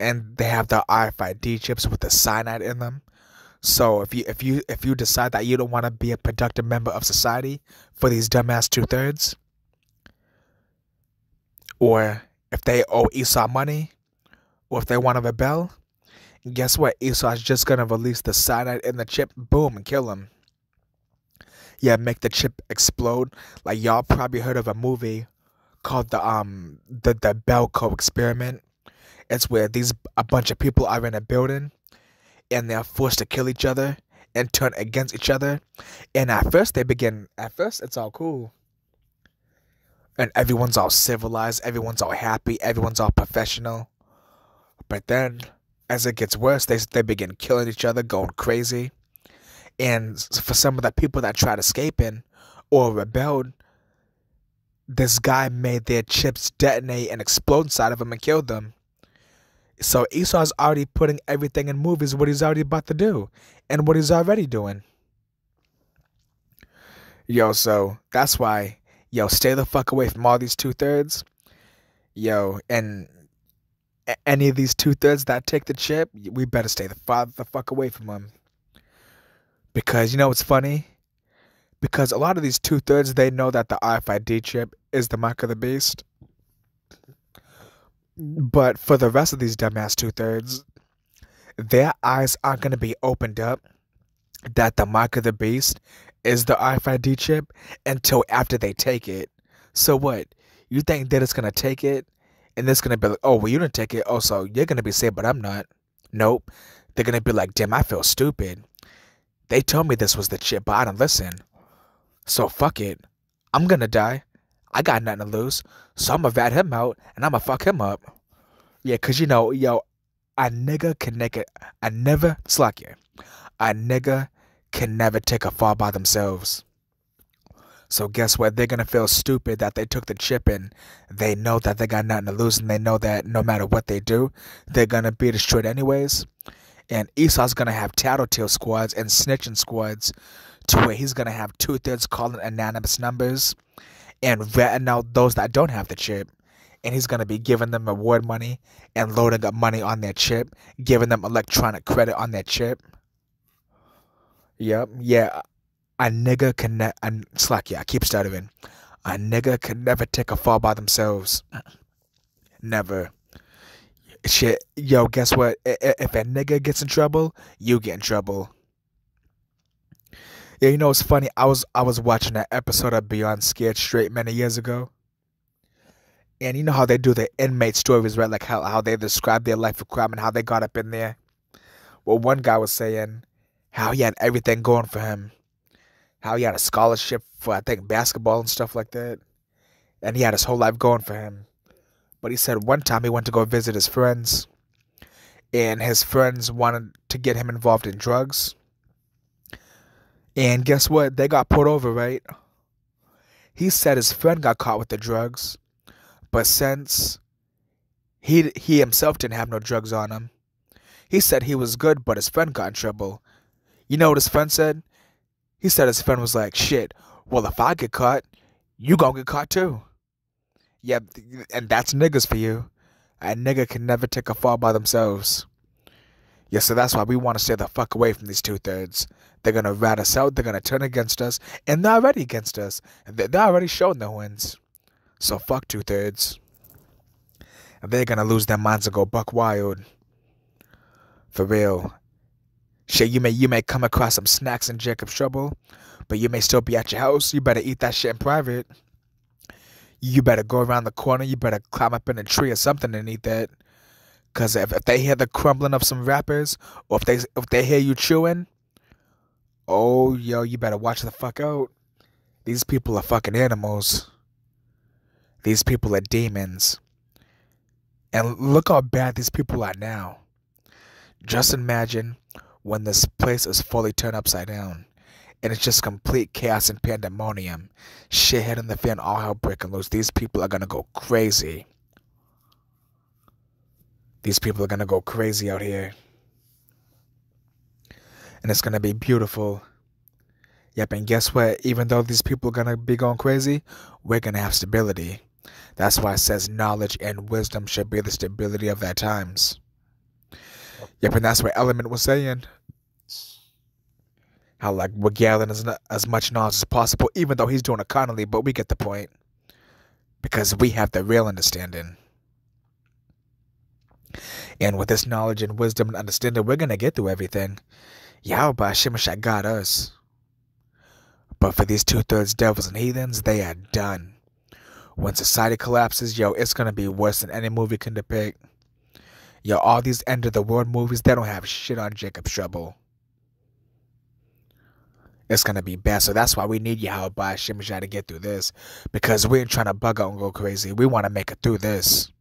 and they have the RFID chips with the cyanide in them. So if you decide that you don't want to be a productive member of society for these dumbass 2/3, or if they owe Esau money, or if they want to rebel, guess what? Esau's just going to release the cyanide in the chip, boom, and kill him. Yeah, make the chip explode. Like, y'all probably heard of a movie called the Belko experiment. It's where a bunch of people are in a building, and they're forced to kill each other and turn against each other. And at first it's all cool. And everyone's all civilized, everyone's all happy, everyone's all professional. But then, as it gets worse, they begin killing each other, going crazy. And for some of the people that tried escaping or rebelled, this guy made their chips detonate and explode inside of them and killed them. So Esau's already putting everything in movies, what he's already about to do and what he's already doing. Yo, so that's why, stay the fuck away from all these 2/3. And any of these 2/3 that take the chip, we better stay the fuck away from them. Because you know what's funny? Because a lot of these 2/3, they know that the RFID chip is the mark of the beast. But for the rest of these dumbass 2/3, their eyes aren't going to be opened up that the mark of the beast is the RFID chip until after they take it. So what? You think they're just going to take it and it's going to be like, oh, well, you didn't take it. Oh, so you're going to be safe, but I'm not. Nope. They're going to be like, damn, I feel stupid. They told me this was the chip, but I didn't listen. So fuck it. I'm going to die. I got nothing to lose. So I'm going to rat him out and I'm going to fuck him up. Yeah, because a nigga can a nigga can never take a fall by themselves. So guess what? They're going to feel stupid that they took the chip and they know that they got nothing to lose, and they know that no matter what they do, they're going to be destroyed anyways. And Esau's going to have tattletale squads and snitching squads to where he's going to have 2/3 calling anonymous numbers and ratting out those that don't have the chip. And he's going to be giving them reward money and loading up money on their chip, giving them electronic credit on their chip. Yep, yeah. A nigga can slack, yeah, I keep stuttering. A nigga can never take a fall by themselves. Never. Shit, yo, guess what? If a nigga gets in trouble, you get in trouble. Yeah, you know it's funny. I was watching that episode of Beyond Scared Straight many years ago, and you know how they do the inmate stories, right? Like how they describe their life of crime and how they got up in there. Well, one guy was saying how he had everything going for him, how he had a scholarship for I think basketball and stuff like that, and he had his whole life going for him. But he said one time he went to go visit his friends, and his friends wanted to get him involved in drugs. And guess what? They got pulled over, right? He said his friend got caught with the drugs, but since he himself didn't have no drugs on him, he said he was good, but his friend got in trouble. You know what his friend said? He said his friend was like, shit, well, if I get caught, you gonna get caught too. Yeah, and that's niggas for you. A nigga can never take a fall by themselves. Yeah, so that's why we want to stay the fuck away from these two-thirds. They're going to rat us out, they're going to turn against us, and they're already against us. They're already showing their wins. So fuck two-thirds. And they're going to lose their minds and go buck wild. For real. Shit, you may come across some snacks in Jacob's Trouble, but you may still be at your house. You better eat that shit in private. You better go around the corner. You better climb up in a tree or something and eat that. Because if they hear the crumbling of some wrappers, or if they hear you chewing, oh, yo, you better watch the fuck out. These people are fucking animals. These people are demons. And look how bad these people are now. Just imagine when this place is fully turned upside down. And it's just complete chaos and pandemonium. Shit hitting the fan, all hell breaking loose. These people are gonna go crazy. These people are gonna go crazy out here. And it's gonna be beautiful. Yep, and guess what? Even though these people are gonna be going crazy, we're gonna have stability. That's why it says knowledge and wisdom should be the stability of their times. Yep, and that's what Element was saying. How, like, we're gathering as much knowledge as possible, even though he's doing it carnally, but we get the point. Because we have the real understanding. And with this knowledge and wisdom and understanding, we're going to get through everything. Yahweh Shemashah got us. But for these two-thirds devils and heathens, they are done. When society collapses, yo, it's going to be worse than any movie can depict. Yo, all these end-of-the-world movies, they don't have shit on Jacob's Trouble. It's going to be bad. So that's why we need Yahweh Shemashah to get through this. Because we ain't trying to bug out and go crazy. We want to make it through this.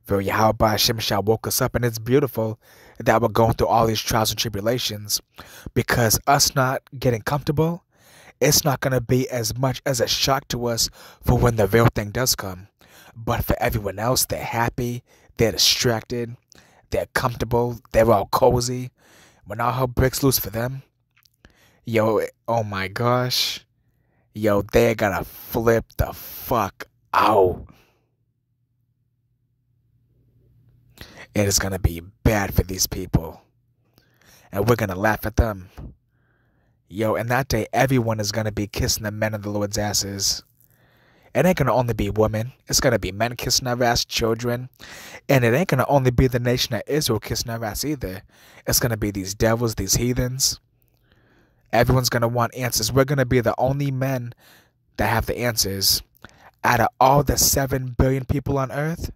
For Yahweh Shemashah woke us up, and it's beautiful that we're going through all these trials and tribulations. Because us not getting comfortable, it's not going to be as much as a shock to us for when the real thing does come. But for everyone else, they're happy, they're distracted, they're comfortable, they're all cozy. When all hell breaks loose for them, yo, oh my gosh, yo, they're gonna flip the fuck out. It is gonna be bad for these people. And we're gonna laugh at them. Yo, and that day, everyone is gonna be kissing the men of the Lord's asses. It ain't gonna only be women. It's gonna be men kissing our ass, children. And it ain't gonna only be the nation of Israel kissing our ass either. It's gonna be these devils, these heathens. Everyone's gonna want answers. We're gonna be the only men that have the answers. Out of all the 7 billion people on earth,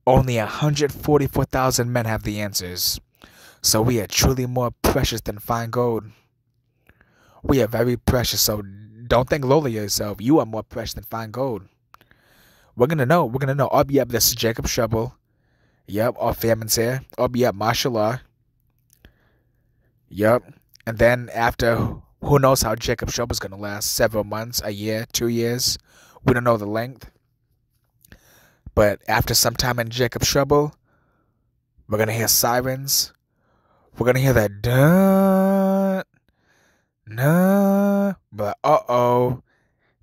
only 144,000 men have the answers. So we are truly more precious than fine gold. We are very precious, so don't think lowly of yourself. You are more precious than fine gold. We're gonna know. We're gonna know. Oh, yep, this is Jacob's Trouble. Yep, all famine's here. Oh, yep, mashallah. Yep. And then after, who knows how Jacob's Trouble is gonna last? Several months, a year, 2 years. We don't know the length. But after some time in Jacob's Trouble, we're gonna hear sirens. We're gonna hear that dun, nah. But uh-oh,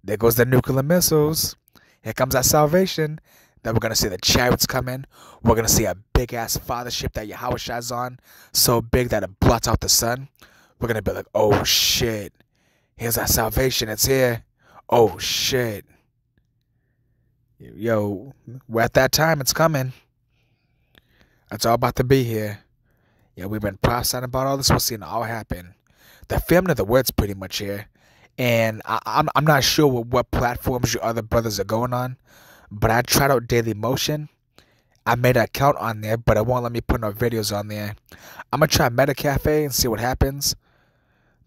there goes the nuclear missiles. Here comes our salvation. Then we're gonna see the chariots coming. We're gonna see a big ass fathership that Yahweh is on, so big that it blots out the sun. we're gonna be like, oh shit, here's our salvation, it's here. Oh shit. Yo, we're at that time, it's coming. It's all about to be here. Yeah, we've been prophesying about all this, we're seeing it all happen. The family of the word's pretty much here. And I'm not sure what platforms your other brothers are going on, but I tried out Daily Motion. I made an account on there, but it won't let me put no videos on there. I'm going to try Meta Cafe and see what happens.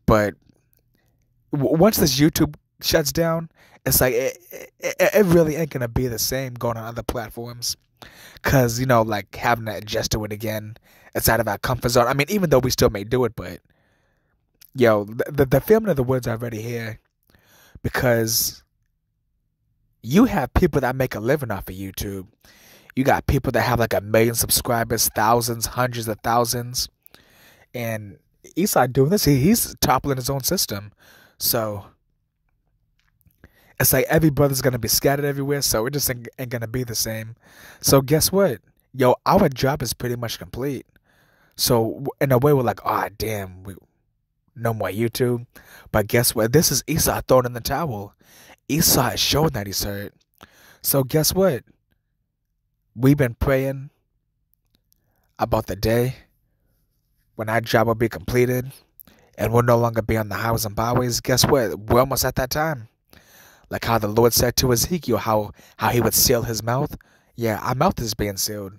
But once this YouTube shuts down, it's like it really ain't going to be the same going on other platforms. Because, you know, like having to adjust to it again, it's out of our comfort zone. I mean, even though we still may do it, but yo, the family of the woods already here. Because you have people that make a living off of YouTube. You got people that have like 1 million subscribers, thousands, hundreds of thousands. And he's not doing this. He's toppling his own system. So it's like every brother's going to be scattered everywhere. So it just ain't going to be the same. So guess what? Yo, our job is pretty much complete. So in a way, we're like, oh, damn, no more YouTube. But guess what? This is Esau throwing in the towel. Esau is showing that he's hurt. So guess what? We've been praying about the day when our job will be completed and we'll no longer be on the highways and byways. Guess what? We're almost at that time. Like how the Lord said to Ezekiel, how he would seal his mouth. Yeah, our mouth is being sealed.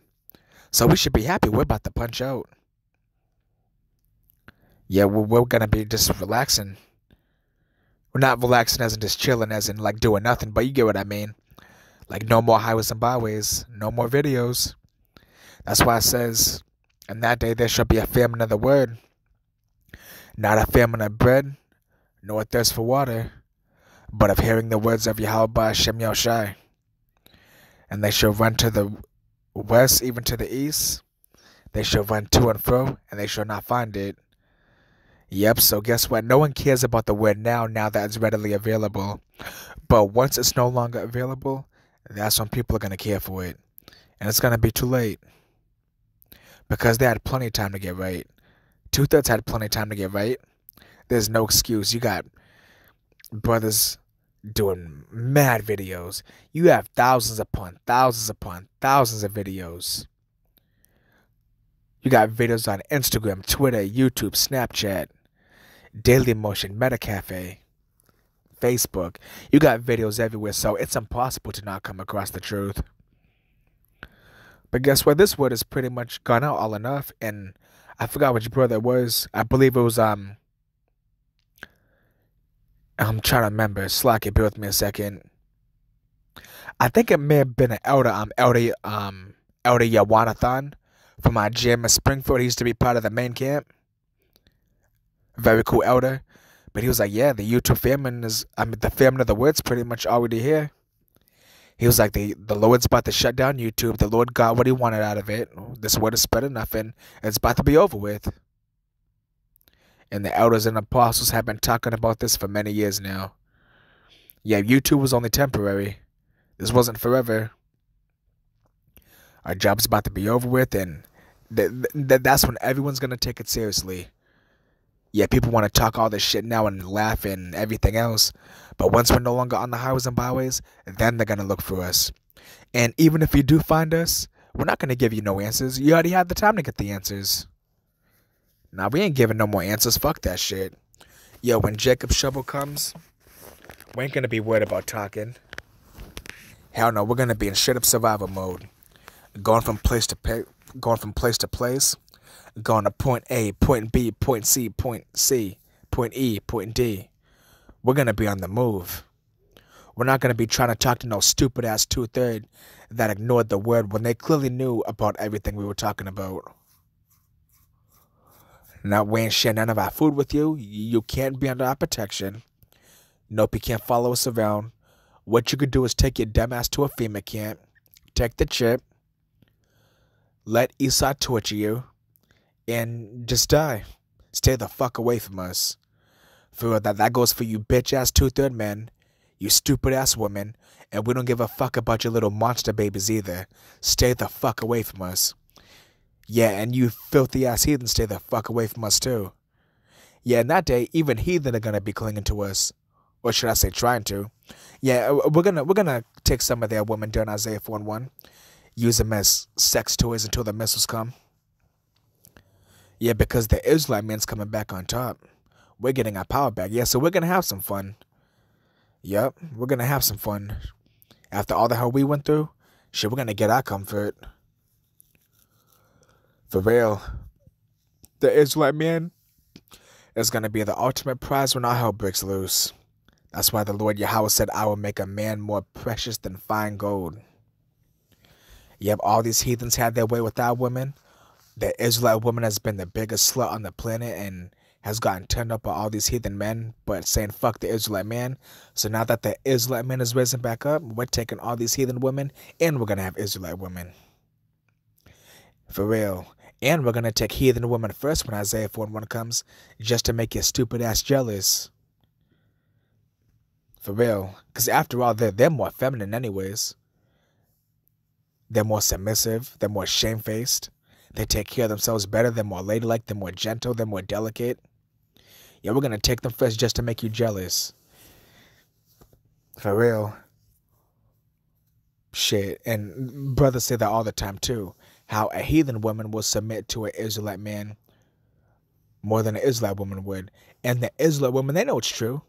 So we should be happy. We're about to punch out. Yeah, we're going to be just relaxing. We're not relaxing as in just chilling, as in like doing nothing, but you get what I mean. Like no more highways and byways, no more videos. That's why it says, in that day there shall be a famine of the word, not a famine of bread, nor a thirst for water, but of hearing the words of Yahweh Shem Yoshai. And they shall run to the west, even to the east. They shall run to and fro, and they shall not find it. Yep, so guess what? No one cares about the word now that it's readily available. But once it's no longer available, that's when people are going to care for it. And it's going to be too late. Because they had plenty of time to get right. 2/3 had plenty of time to get right. There's no excuse. You got brothers doing mad videos. You have thousands upon thousands upon thousands of videos. You got videos on Instagram, Twitter, YouTube, Snapchat, Daily Motion, Meta Cafe, Facebook. You got videos everywhere, so it's impossible to not come across the truth. But guess what? This word has pretty much gone out all enough, and I forgot which brother it was. I believe it was I'm trying to remember. Slack it, bear with me a second. I think it may have been an elder, Elder Yawanathan from my gym in Springfield. He used to be part of the main camp. Very cool elder. But he was like, yeah, the YouTube famine the famine of the word's pretty much already here. He was like, the Lord's about to shut down YouTube. The Lord got what he wanted out of it. This word is spread enough, and it's about to be over with. And the elders and apostles have been talking about this for many years now. Yeah, YouTube was only temporary. This wasn't forever. Our job's about to be over with, and that's when everyone's going to take it seriously. Yeah, people want to talk all this shit now and laugh and everything else. But once we're no longer on the highways and byways, then they're going to look for us. And even if you do find us, we're not going to give you no answers. You already had the time to get the answers. Nah, we ain't giving no more answers. Fuck that shit. Yo, when Jacob's shovel comes, we ain't going to be worried about talking. Hell no, we're going to be in straight up survival mode. Going from place to place. Going to point A, point B, point C, point E, point D. We're going to be on the move. We're not going to be trying to talk to no stupid-ass 2/3 that ignored the word when they clearly knew about everything we were talking about. Now, we ain't sharing none of our food with you. You can't be under our protection. Nope, you can't follow us around. What you could do is take your dumb ass to a FEMA camp, take the chip, let Esau torture you, and just die. Stay the fuck away from us. For real, that goes for you bitch-ass 2/3 men, you stupid-ass women, and we don't give a fuck about your little monster babies either. Stay the fuck away from us. Yeah, and you filthy-ass heathens, stay the fuck away from us too. Yeah, in that day, even heathen are gonna be clinging to us, or should I say, trying to. Yeah, we're gonna take some of their women during Isaiah 4:1, use them as sex toys until the missiles come. Yeah, because the Israelite men's coming back on top. We're getting our power back. Yeah, so we're gonna have some fun. Yep, we're gonna have some fun. After all the hell we went through, shit, we're gonna get our comfort. For real. The Israelite man is gonna be the ultimate prize when our hell breaks loose. That's why the Lord Yahweh said, I will make a man more precious than fine gold. Yep, all these heathens had their way with our women. The Israelite woman has been the biggest slut on the planet and has gotten turned up by all these heathen men, but saying fuck the Israelite man. So now that the Israelite man is risen back up, we're taking all these heathen women and we're going to have Israelite women. For real. And we're going to take heathen women first when Isaiah 4:1 comes, just to make your stupid ass jealous. For real. Because after all, they're more feminine anyways. They're more submissive. They're more shamefaced. They take care of themselves better. They're more ladylike. They're more gentle. They're more delicate. Yeah, we're going to take them first just to make you jealous. For real. Shit. And brothers say that all the time too. How a heathen woman will submit to an Israelite man more than an Israelite woman would. And the Israelite women, they know it's true.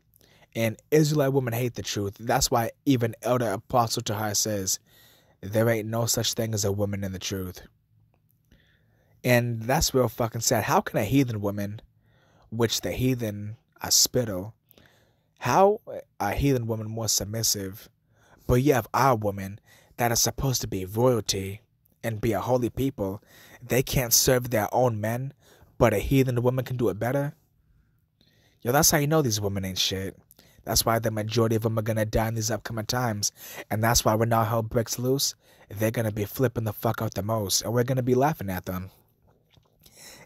And Israelite women hate the truth. That's why even Elder Apostle Tahar says, there ain't no such thing as a woman in the truth. And that's real fucking sad. How can a heathen woman, which the heathen are spittle, how a heathen woman more submissive, but you have our women that are supposed to be royalty and be a holy people, they can't serve their own men, but a heathen woman can do it better? Yo, that's how you know these women ain't shit. That's why the majority of them are going to die in these upcoming times. And that's why when our hell breaks loose, they're going to be flipping the fuck out the most. And we're going to be laughing at them.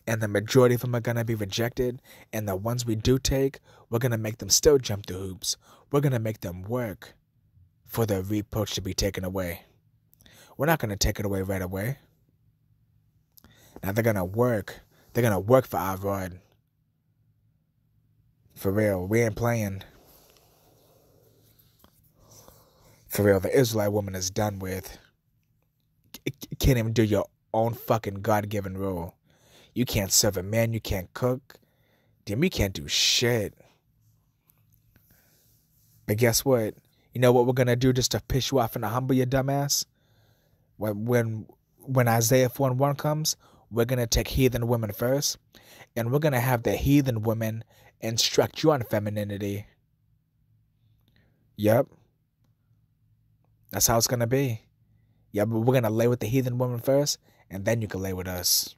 And the majority of them are going to be rejected. And the ones we do take, we're going to make them still jump through hoops. We're going to make them work for their reproach to be taken away. We're not going to take it away right away. Now they're going to work. They're going to work for our rod. For real, we ain't playing. For real, the Israelite woman is done with. Can't even do your own fucking God-given role. You can't serve a man, you can't cook. Damn, you can't do shit. But guess what? You know what we're gonna do just to piss you off and to humble your dumbass? When Isaiah 4:1 comes, we're gonna take heathen women first, and we're gonna have the heathen women instruct you on femininity. Yep. That's how it's going to be. Yeah, but we're going to lay with the heathen woman first, and then you can lay with us.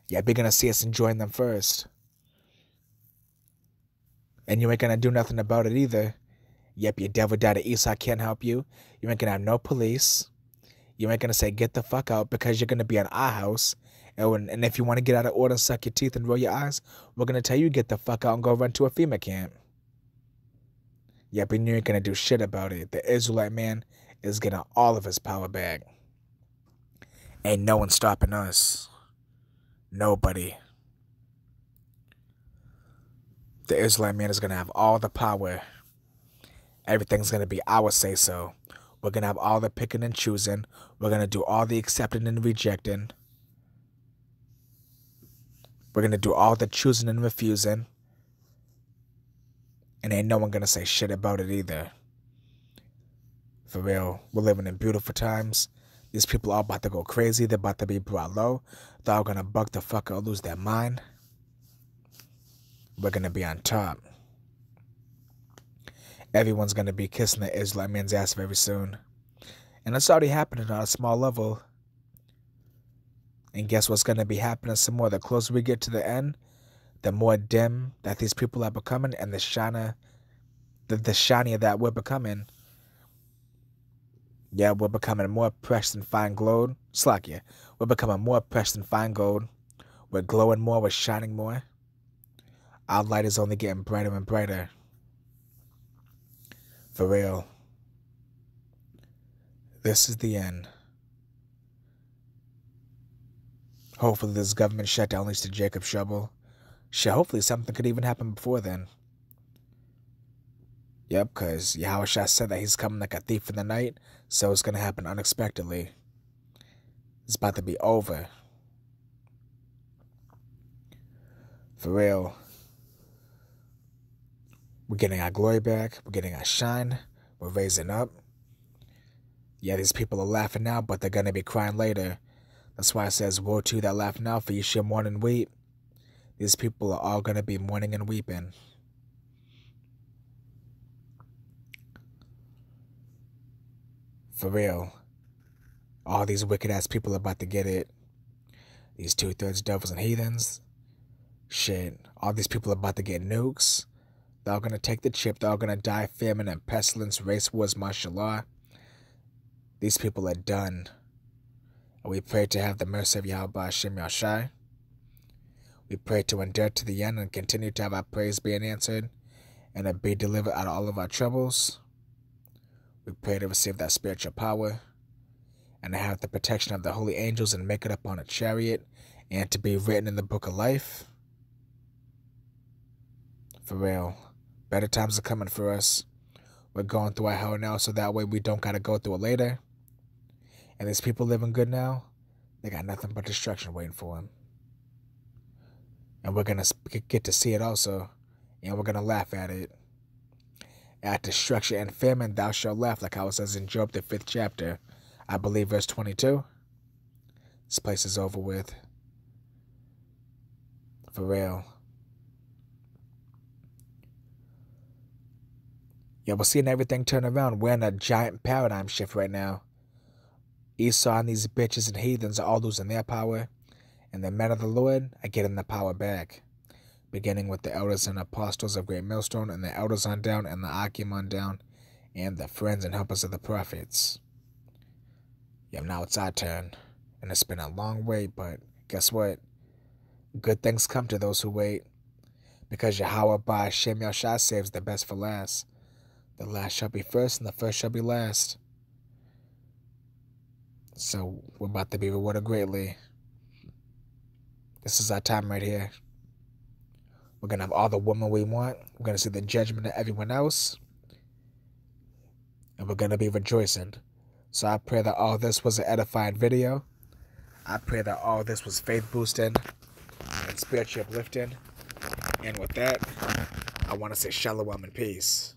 Yeah, you're going to see us enjoying them first. And you ain't going to do nothing about it either. Yep, your devil daddy Esau can't help you. You ain't going to have no police. You ain't going to say, get the fuck out, because you're going to be in our house. And if you want to get out of order and suck your teeth and roll your eyes, we're going to tell you get the fuck out and go run to a FEMA camp. Yeah, but you ain't gonna do shit about it. The Israelite man is getting all of his power back. Ain't no one stopping us. Nobody. The Israelite man is gonna have all the power. Everything's gonna be our say-so. We're gonna have all the picking and choosing. We're gonna do all the accepting and rejecting. We're gonna do all the choosing and refusing. And ain't no one gonna say shit about it either. For real, we're living in beautiful times. These people are about to go crazy. They're about to be brought low. They're all gonna bug the fuck out, lose their mind. We're gonna be on top. Everyone's gonna be kissing the Israelite man's ass very soon. And it's already happening on a small level. And guess what's gonna be happening some more? The closer we get to the end, the more dim that these people are becoming, and the shinier that we're becoming. Yeah, we're becoming more precious than fine gold. Slakia. We're becoming more precious than fine gold. We're glowing more, we're shining more. Our light is only getting brighter and brighter. For real. This is the end. Hopefully this government shutdown leads to Jacob Trouble. Shit, hopefully something could even happen before then. Yep, because Yahushua said that he's coming like a thief in the night, so it's going to happen unexpectedly. It's about to be over. For real. We're getting our glory back. We're getting our shine. We're raising up. Yeah, these people are laughing now, but they're going to be crying later. That's why it says, woe to you that laugh now, for you shall mourn and weep. These people are all going to be mourning and weeping. For real. All these wicked-ass people are about to get it. These 2/3 devils and heathens. Shit. All these people are about to get nukes. They're all going to take the chip. They're all going to die famine and pestilence, race wars, mashallah. These people are done. And we pray to have the mercy of Yahweh Hashem Yashai. We pray to endure to the end and continue to have our prayers being answered and to be delivered out of all of our troubles. We pray to receive that spiritual power and to have the protection of the holy angels and make it up on a chariot and to be written in the book of life. For real. Better times are coming for us. We're going through our hell now so that way we don't got to go through it later. And these people living good now, they got nothing but destruction waiting for them. And we're going to get to see it also. And we're going to laugh at it. At destruction and famine thou shalt laugh, like how it says in Job, the 5th chapter. I believe verse 22. This place is over with. For real. Yeah, we're seeing everything turn around. We're in a giant paradigm shift right now. Esau and these bitches and heathens are all losing their power. And the men of the Lord are getting the power back. Beginning with the elders and apostles of Great Millstone, and the elders on down, and the Akim on down, and the friends and helpers of the prophets. Yeah, now it's our turn. And it's been a long wait, but guess what? Good things come to those who wait. Because Yahweh by Hashem Yashai saves the best for last. The last shall be first, and the first shall be last. So, we're about to be rewarded greatly. This is our time right here. We're going to have all the women we want. We're going to see the judgment of everyone else. And we're going to be rejoicing. So I pray that all this was an edifying video. I pray that all this was faith boosting and spiritual uplifting. And with that, I want to say shalom and peace.